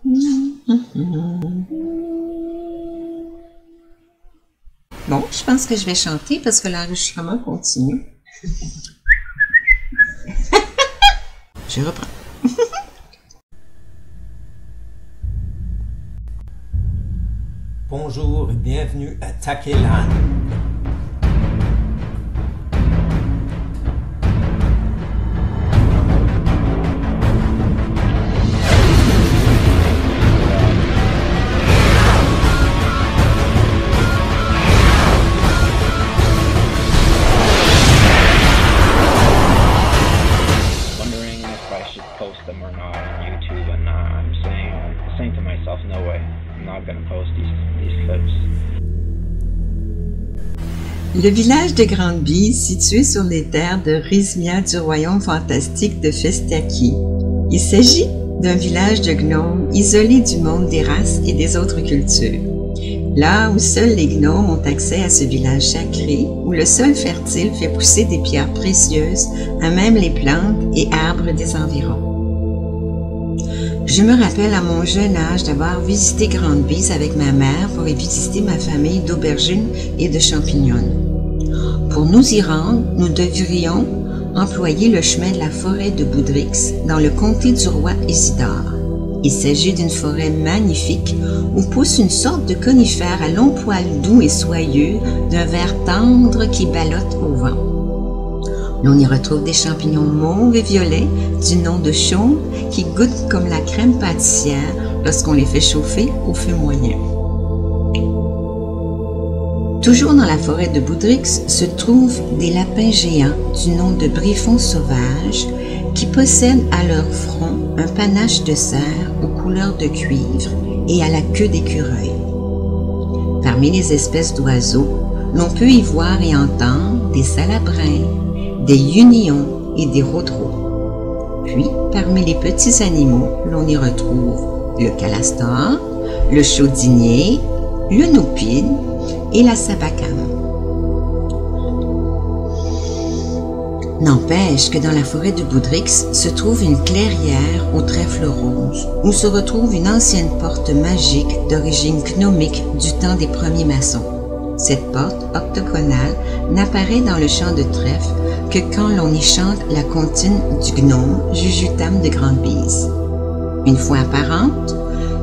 Bon, je pense que je vais chanter parce que l'enregistrement continue. Je reprends. Bonjour et bienvenue à Takelana. Post them or not on YouTube, and I'm saying to myself, no way, I'm not going to post these clips. Le village de Grande-Bise, situé sur les terres de Rizmia du royaume fantastique de Festiaki. Il s'agit d'un village de gnomes isolé du monde des races et des autres cultures. Là où seuls les gnomes ont accès à ce village sacré, où le sol fertile fait pousser des pierres précieuses à même les plantes et arbres des environs. Je me rappelle à mon jeune âge d'avoir visité Grande-Bise avec ma mère pour y visiter ma famille d'aubergines et de champignons. Pour nous y rendre, nous devrions employer le chemin de la forêt de Boudrix dans le comté du roi Isidore. Il s'agit d'une forêt magnifique où pousse une sorte de conifère à long poil doux et soyeux d'un vert tendre qui ballotte au vent. L'on y retrouve des champignons mauves et violets du nom de chaume qui goûtent comme la crème pâtissière lorsqu'on les fait chauffer au feu moyen. Toujours dans la forêt de Boudrix se trouvent des lapins géants du nom de griffons sauvages qui possèdent à leur front un panache de cerf aux couleurs de cuivre et à la queue d'écureuil. Parmi les espèces d'oiseaux, l'on peut y voir et entendre des salabrins, des unions et des rôdreaux. Puis, parmi les petits animaux, l'on y retrouve le calastor, le chaudinier, le noupide et la sabacane. N'empêche que dans la forêt de Boudrix se trouve une clairière au trèfle rose, où se retrouve une ancienne porte magique d'origine gnomique du temps des premiers maçons. Cette porte octogonale n'apparaît dans le champ de trèfle que quand l'on y chante la comptine du gnome Jujutam de Grande-Bise. Une fois apparente,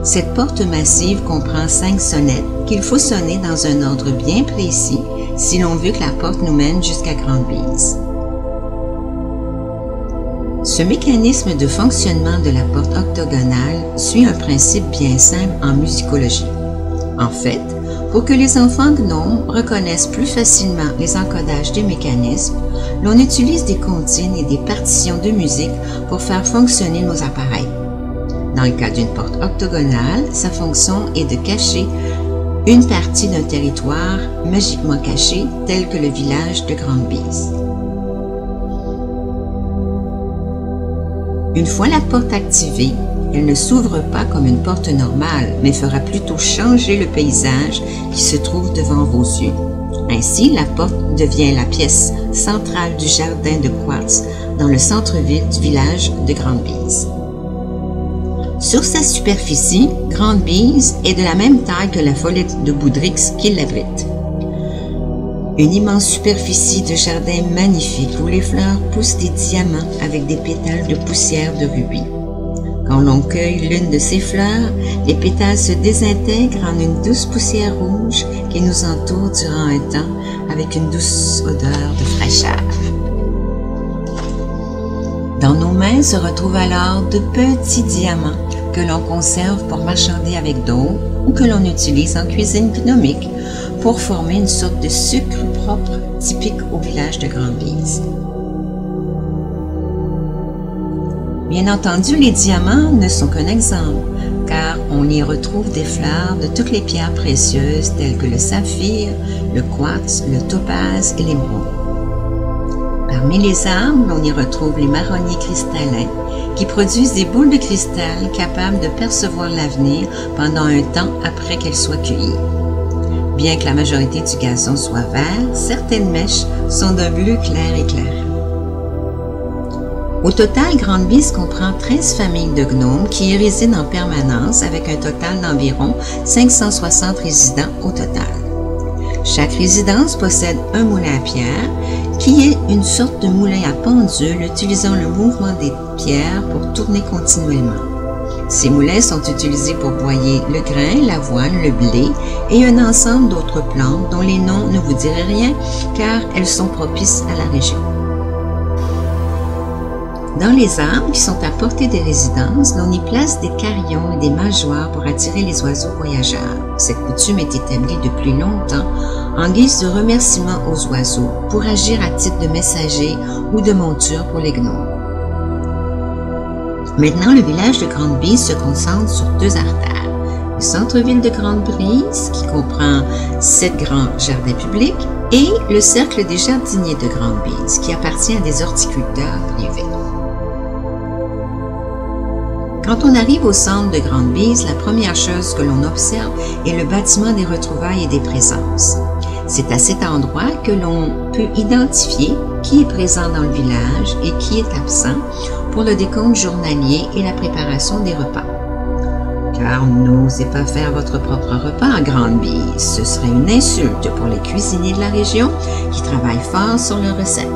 cette porte massive comprend 5 sonnettes qu'il faut sonner dans un ordre bien précis si l'on veut que la porte nous mène jusqu'à Grande-Bise. Ce mécanisme de fonctionnement de la porte octogonale suit un principe bien simple en musicologie. En fait, pour que les enfants gnomes reconnaissent plus facilement les encodages des mécanismes, l'on utilise des comptines et des partitions de musique pour faire fonctionner nos appareils. Dans le cas d'une porte octogonale, sa fonction est de cacher une partie d'un territoire magiquement caché, tel que le village de Grande-Bise. Une fois la porte activée, elle ne s'ouvre pas comme une porte normale, mais fera plutôt changer le paysage qui se trouve devant vos yeux. Ainsi, la porte devient la pièce centrale du jardin de quartz dans le centre-ville du village de Grande-Bise. Sur sa superficie, Grande-Bise est de la même taille que la forêt de Boudrix qui l'abrite. Une immense superficie de jardin magnifique où les fleurs poussent des diamants avec des pétales de poussière de rubis. Quand l'on cueille l'une de ces fleurs, les pétales se désintègrent en une douce poussière rouge qui nous entoure durant un temps avec une douce odeur de fraîcheur. Dans nos mains se retrouvent alors de petits diamants que l'on conserve pour marchander avec d'autres ou que l'on utilise en cuisine gnomique pour former une sorte de sucre propre typique au village de Grande-Bise. Bien entendu, les diamants ne sont qu'un exemple, car on y retrouve des fleurs de toutes les pierres précieuses telles que le saphir, le quartz, le topaz et l'émeraude. Parmi les arbres, on y retrouve les marronniers cristallins qui produisent des boules de cristal capables de percevoir l'avenir pendant un temps après qu'elles soient cueillies. Bien que la majorité du gazon soit vert, certaines mèches sont d'un bleu clair éclairant. Au total, Grande Bise comprend 13 familles de gnomes qui y résident en permanence avec un total d'environ 560 résidents au total. Chaque résidence possède un moulin à pierre qui est une sorte de moulin à pendule utilisant le mouvement des pierres pour tourner continuellement. Ces moulins sont utilisés pour broyer le grain, l'avoine, le blé et un ensemble d'autres plantes dont les noms ne vous diraient rien car elles sont propices à la région. Dans les arbres qui sont à portée des résidences, l'on y place des carillons et des mangeoires pour attirer les oiseaux voyageurs. Cette coutume est établie depuis longtemps en guise de remerciement aux oiseaux pour agir à titre de messager ou de monture pour les gnomes. Maintenant, le village de Grande Bise se concentre sur 2 artères. Le centre-ville de Grande Bise, qui comprend 7 grands jardins publics, et le cercle des jardiniers de Grande Bise, qui appartient à des horticulteurs privés. Quand on arrive au centre de Grande Bise, la première chose que l'on observe est le bâtiment des retrouvailles et des présences. C'est à cet endroit que l'on peut identifier qui est présent dans le village et qui est absent pour le décompte journalier et la préparation des repas. Car n'osez pas faire votre propre repas à Grande Bise, ce serait une insulte pour les cuisiniers de la région qui travaillent fort sur leurs recettes.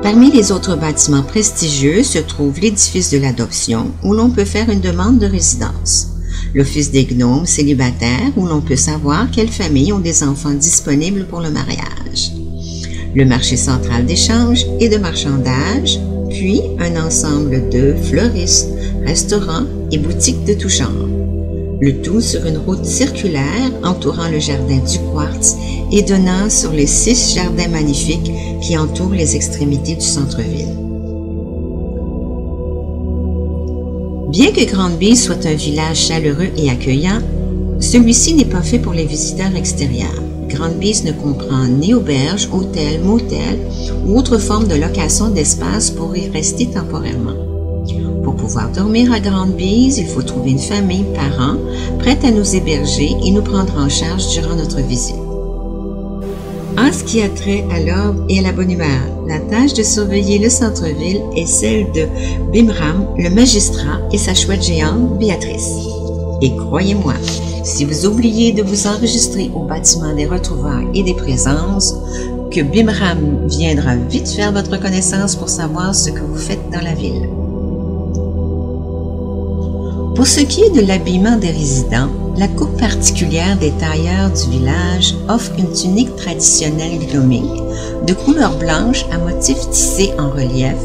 Parmi les autres bâtiments prestigieux se trouve l'édifice de l'adoption où l'on peut faire une demande de résidence. L'office des gnomes célibataires où l'on peut savoir quelles familles ont des enfants disponibles pour le mariage. Le marché central d'échange et de marchandage, puis un ensemble de fleuristes, restaurants et boutiques de tout genre. Le tout sur une route circulaire entourant le jardin du Quartz et donnant sur les 6 jardins magnifiques qui entourent les extrémités du centre-ville. Bien que Grande Bise soit un village chaleureux et accueillant, celui-ci n'est pas fait pour les visiteurs extérieurs. Grande Bise ne comprend ni auberge, hôtel, motel ou autre forme de location d'espace pour y rester temporairement. Pour pouvoir dormir à Grande Bise, il faut trouver une famille par an prête à nous héberger et nous prendre en charge durant notre visite. En ce qui a trait à l'ordre et à la bonne humeur, la tâche de surveiller le centre-ville est celle de Bimram, le magistrat, et sa chouette géante, Béatrice. Et croyez-moi, si vous oubliez de vous enregistrer au bâtiment des retrouvailles et des présences, que Bimram viendra vite faire votre connaissance pour savoir ce que vous faites dans la ville. Pour ce qui est de l'habillement des résidents, la coupe particulière des tailleurs du village offre une tunique traditionnelle gnomique de couleur blanche à motifs tissés en relief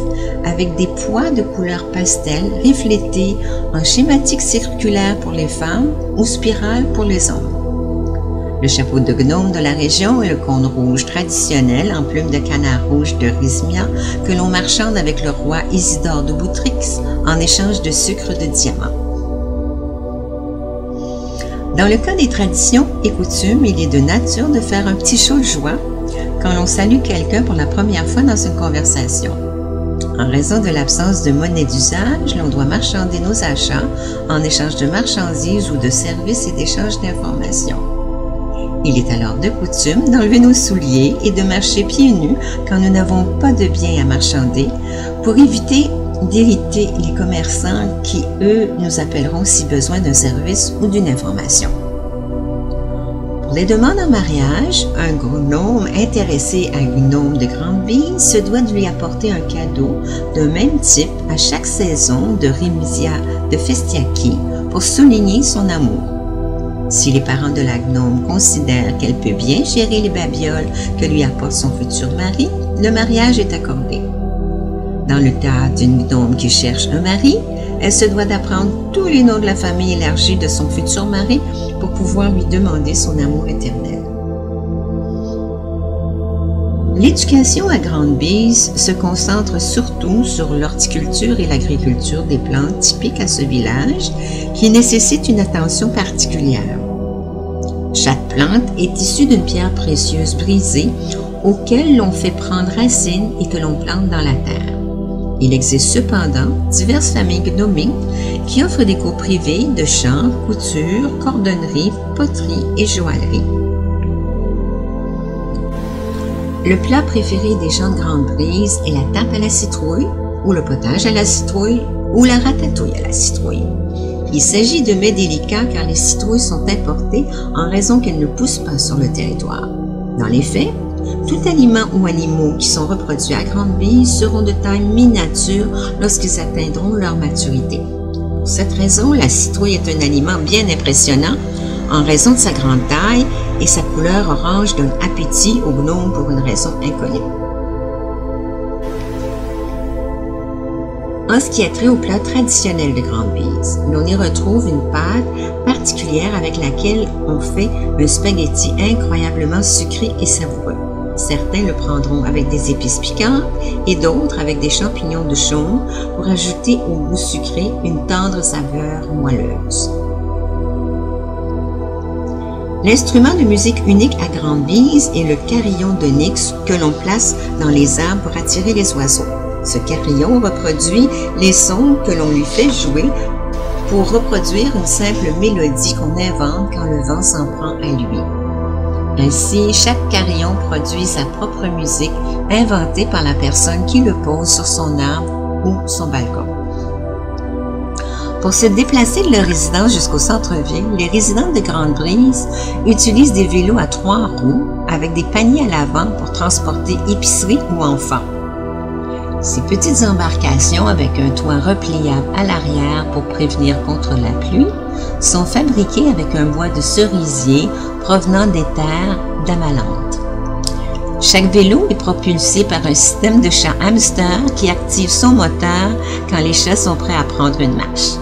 avec des pois de couleur pastel reflétés en schématique circulaire pour les femmes ou spirale pour les hommes. Le chapeau de gnome de la région est le cône rouge traditionnel en plume de canard rouge de Rizmia que l'on marchande avec le roi Isidore de Boutrix en échange de sucre de diamant. Dans le cas des traditions et coutumes, il est de nature de faire un petit show de joie quand l'on salue quelqu'un pour la première fois dans une conversation. En raison de l'absence de monnaie d'usage, l'on doit marchander nos achats en échange de marchandises ou de services et d'échange d'informations. Il est alors de coutume d'enlever nos souliers et de marcher pieds nus quand nous n'avons pas de biens à marchander pour éviter d'irriter les commerçants qui, eux, nous appelleront si besoin d'un service ou d'une information. Pour les demandes en mariage, un gnome intéressé à un gnome de Grande Bise se doit de lui apporter un cadeau d'un même type à chaque saison de Rimisia de Festiaki pour souligner son amour. Si les parents de la gnome considèrent qu'elle peut bien gérer les babioles que lui apporte son futur mari, le mariage est accordé. Dans le cas d'une gnome qui cherche un mari, elle se doit d'apprendre tous les noms de la famille élargie de son futur mari pour pouvoir lui demander son amour éternel. L'éducation à Grande Bise se concentre surtout sur l'horticulture et l'agriculture des plantes typiques à ce village qui nécessitent une attention particulière. Chaque plante est issue d'une pierre précieuse brisée auquel l'on fait prendre racine et que l'on plante dans la terre. Il existe cependant diverses familles gnomiques qui offrent des cours privés de chant, couture, cordonnerie, poterie et joaillerie. Le plat préféré des gens de Grande-Brise est la tarte à la citrouille, ou le potage à la citrouille, ou la ratatouille à la citrouille. Il s'agit de mets délicats car les citrouilles sont importées en raison qu'elles ne poussent pas sur le territoire. Dans les faits, tout aliment ou animaux qui sont reproduits à Grande-Brise seront de taille miniature lorsqu'ils atteindront leur maturité. Pour cette raison, la citrouille est un aliment bien impressionnant en raison de sa grande taille et sa couleur orange donne appétit aux gnomes pour une raison inconnue. En ce qui a trait au plat traditionnel de Grande-Brise, l'on y retrouve une pâte particulière avec laquelle on fait un spaghetti incroyablement sucré et savoureux. Certains le prendront avec des épices piquantes et d'autres avec des champignons de chaume pour ajouter au goût sucré une tendre saveur moelleuse. L'instrument de musique unique à Grande-Brise est le carillon d'onyx que l'on place dans les arbres pour attirer les oiseaux. Ce carillon reproduit les sons que l'on lui fait jouer pour reproduire une simple mélodie qu'on invente quand le vent s'en prend à lui. Ainsi, chaque carillon produit sa propre musique inventée par la personne qui le pose sur son arbre ou son balcon. Pour se déplacer de leur résidence jusqu'au centre-ville, les résidents de Grande-Brise utilisent des vélos à 3 roues avec des paniers à l'avant pour transporter épicerie ou enfants. Ces petites embarcations avec un toit repliable à l'arrière pour prévenir contre la pluie sont fabriquées avec un bois de cerisier provenant des terres d'Amalante. Chaque vélo est propulsé par un système de chat hamster qui active son moteur quand les chats sont prêts à prendre une marche.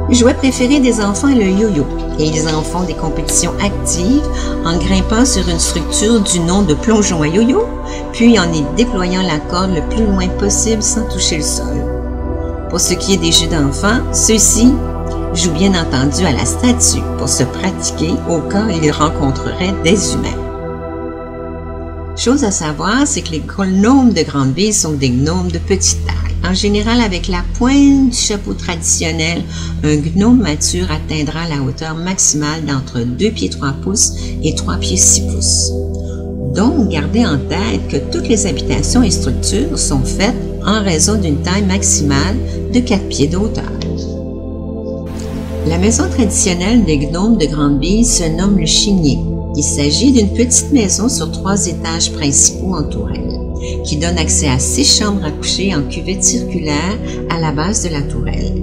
Le jouet préféré des enfants est le yo-yo et ils en font des compétitions actives en grimpant sur une structure du nom de plongeon à yo-yo, puis en y déployant la corde le plus loin possible sans toucher le sol. Pour ce qui est des jeux d'enfants, ceux-ci jouent bien entendu à la statue pour se pratiquer au cas où ils rencontreraient des humains. Chose à savoir, c'est que les gnomes de Grande-Brise sont des gnomes de petite taille. En général, avec la pointe du chapeau traditionnel, un gnome mature atteindra la hauteur maximale d'entre 2 pieds 3 pouces et 3 pieds 6 pouces. Donc, gardez en tête que toutes les habitations et structures sont faites en raison d'une taille maximale de 4 pieds de hauteur. La maison traditionnelle des gnomes de Grande-Brise se nomme le chigné. Il s'agit d'une petite maison sur 3 étages principaux en tourelle, qui donne accès à 6 chambres à coucher en cuvette circulaire à la base de la tourelle.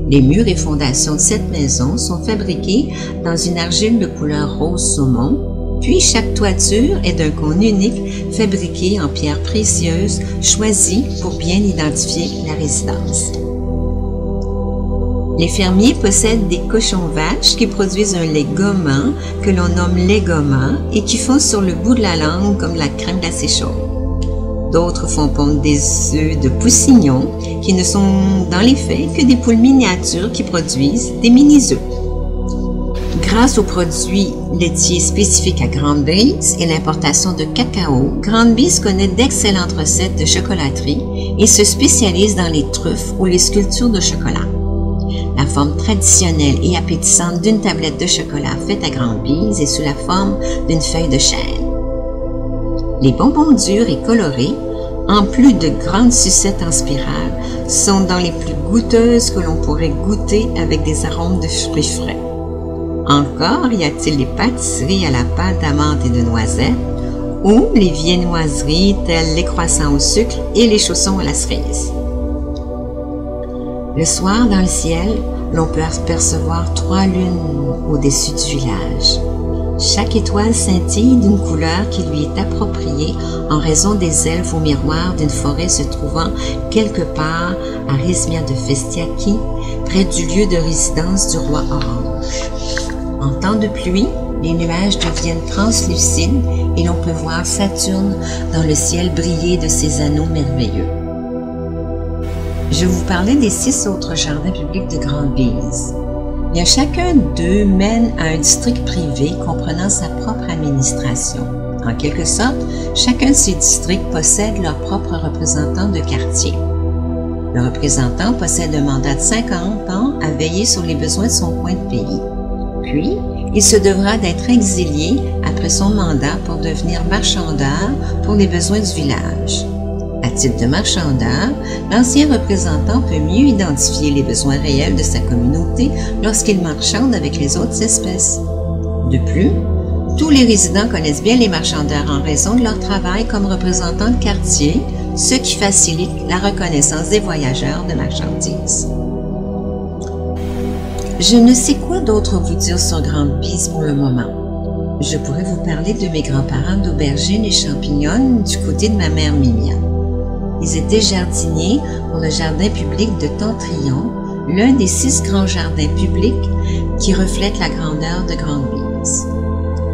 Les murs et fondations de cette maison sont fabriqués dans une argile de couleur rose saumon, puis chaque toiture est d'un cône unique fabriqué en pierres précieuses choisies pour bien identifier la résidence. Les fermiers possèdent des cochons vaches qui produisent un lait gommant que l'on nomme lait gommant et qui fond sur le bout de la langue comme la crème glacée chaude. D'autres font pondre des œufs de poussignons qui ne sont dans les faits que des poules miniatures qui produisent des mini-œufs. Grâce aux produits laitiers spécifiques à Grande-Brise et l'importation de cacao, Grande-Brise connaît d'excellentes recettes de chocolaterie et se spécialise dans les truffes ou les sculptures de chocolat. La forme traditionnelle et appétissante d'une tablette de chocolat faite à Grande-Brise est sous la forme d'une feuille de chêne. Les bonbons durs et colorés, en plus de grandes sucettes en spirale, sont dans les plus goûteuses que l'on pourrait goûter avec des arômes de fruits frais. Encore y a-t-il les pâtisseries à la pâte d'amande et de noisettes, ou les viennoiseries telles les croissants au sucre et les chaussons à la cerise. Le soir, dans le ciel, l'on peut apercevoir 3 lunes au-dessus du village. Chaque étoile scintille d'une couleur qui lui est appropriée en raison des elfes au miroir d'une forêt se trouvant quelque part à Rismia de Festiaki, près du lieu de résidence du roi Orange. En temps de pluie, les nuages deviennent translucides et l'on peut voir Saturne dans le ciel briller de ses anneaux merveilleux. Je vous parlais des 6 autres jardins publics de Grande-Brise. Bien, chacun d'eux mène à un district privé comprenant sa propre administration. En quelque sorte, chacun de ces districts possède leur propre représentant de quartier. Le représentant possède un mandat de 50 ans à veiller sur les besoins de son coin de pays. Puis, il se devra d'être exilé après son mandat pour devenir marchandeur pour les besoins du village. À titre de marchandeur, l'ancien représentant peut mieux identifier les besoins réels de sa communauté lorsqu'il marchande avec les autres espèces. De plus, tous les résidents connaissent bien les marchandeurs en raison de leur travail comme représentants de quartier, ce qui facilite la reconnaissance des voyageurs de marchandises. Je ne sais quoi d'autre vous dire sur Grande Bise pour le moment. Je pourrais vous parler de mes grands-parents d'Aubergine et Champignonne du côté de ma mère Mimia. Ils étaient jardiniers pour le jardin public de Tentrion, l'un des 6 grands jardins publics qui reflètent la grandeur de Grande Bise.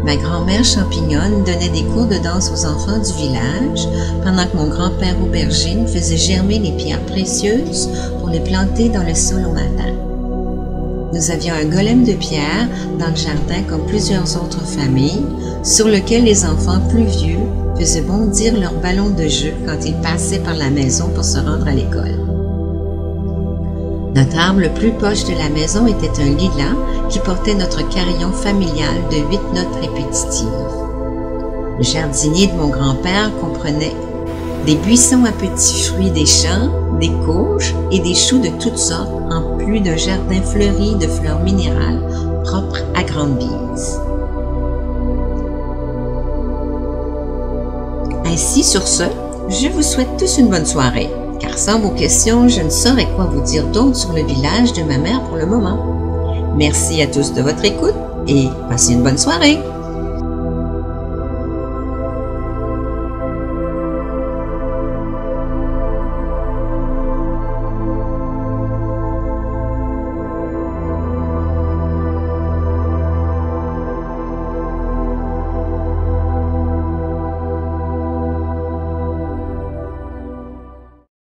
Ma grand-mère Champignonne donnait des cours de danse aux enfants du village, pendant que mon grand-père Aubergine faisait germer les pierres précieuses pour les planter dans le sol au matin. Nous avions un golem de pierre dans le jardin comme plusieurs autres familles, sur lequel les enfants plus vieux faisaient bondir leurs ballons de jeu quand ils passaient par la maison pour se rendre à l'école. Notre arbre le plus proche de la maison était un lilas qui portait notre carillon familial de 8 notes répétitives. Le jardinier de mon grand-père comprenait des buissons à petits fruits des champs, des courges et des choux de toutes sortes, en plus d'un jardin fleuri de fleurs minérales propres à Grande Bise. Ainsi, sur ce, je vous souhaite tous une bonne soirée, car sans vos questions, je ne saurais quoi vous dire d'autre sur le village de ma mère pour le moment. Merci à tous de votre écoute et passez une bonne soirée!